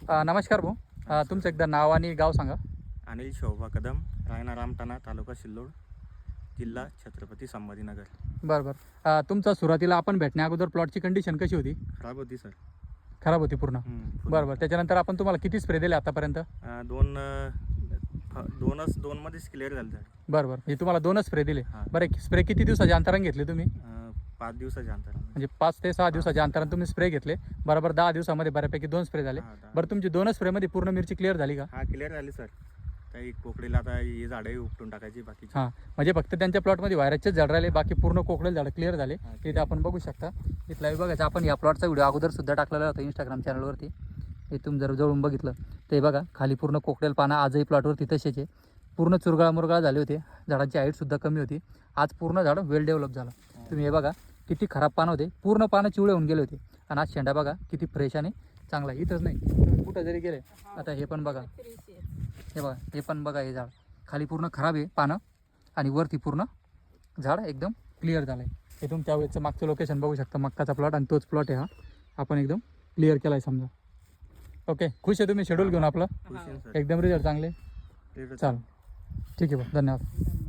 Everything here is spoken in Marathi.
नमस्कार भाऊ. तुमचं एकदा नाव आणि गाव सांगा. अनिल शोभा कदम, राहणार रामटाणा, तालुका सिल्लोड, जिल्हा छत्रपती संभाजीनगर. बरं बरं. तुमचा सुरुवातीला आपण भेटण्या अगोदर प्लॉटची कंडिशन कशी होती? खराब होती सर. खराब होती पूर्ण. बरं बरं. त्याच्यानंतर आपण तुम्हाला किती स्प्रे दिले आतापर्यंत? दोन मध्येच क्लिअर झालं सर. बरं बरं. म्हणजे तुम्हाला 2च स्प्रे दिले. हां. बरं, स्प्रे किती दिवसाच्या अंतराने घेतले तुम्ही? 5 दिवसाच्या अंतर. म्हणजे 5 ते 6 दिवसाच्या अंतराने तुम्ही स्प्रे घेतले. बरोबर 10 दिवसामध्ये बऱ्यापैकी 2 स्प्रे झाले. बरं, तुमची 2च स्प्रेमध्ये पूर्ण मिरची क्लिअर झाली का? हा, क्लिअर झाली सर. काही कोकडीला आता ही झाडं उपटून टाकायची बाकी. हां, म्हणजे फक्त त्यांच्या प्लॉटमध्ये व्हायरसचेच झाड राहिले, बाकी पूर्ण कोकडेल झाडं क्लिअर झाले. इथे आपण बघू शकता. इथला विभागाचा आपण या प्लॉटचा व्हिडिओ अगोदर सुद्धा टाकलेला होता इंस्टाग्राम चॅनलवरती. इथून जर जवळून बघितलं ते बघा, खाली पूर्ण कोकडेल पानं आजही प्लॉटवरती तसेच आहे. पूर्ण चुरगाळा मुरगाळा झाले होते. झाडांची हाईटसुद्धा कमी होती. आज पूर्ण झाडं वेल डेव्हलप झालं. तुम्ही हे बघा किती खराब पानं होते, पूर्ण पानं चिवळे होऊन गेले होते. आणि आज शेंडा बघा किती फ्रेश आणि चांगला आहे. इथंच नाही, तुम्ही कुठं जरी गेले, आता हे पण बघा, हे बघा, हे पण बघा, हे झाड खाली पूर्ण खराब आहे पानं आणि वरती पूर्ण झाड एकदम क्लिअर झालं आहे. हे तुमच्या वेळेचं मागचं लोकेशन बघू शकता, मक्काचा प्लॉट आणि तोच प्लॉट आहे हा. आपण एकदम क्लिअर केला आहे समजा. ओके, खुश आहे तुम्ही शेड्यूल घेऊन आपलं? एकदम रिझल्ट चांगले. चाल, ठीक आहे बघ, धन्यवाद.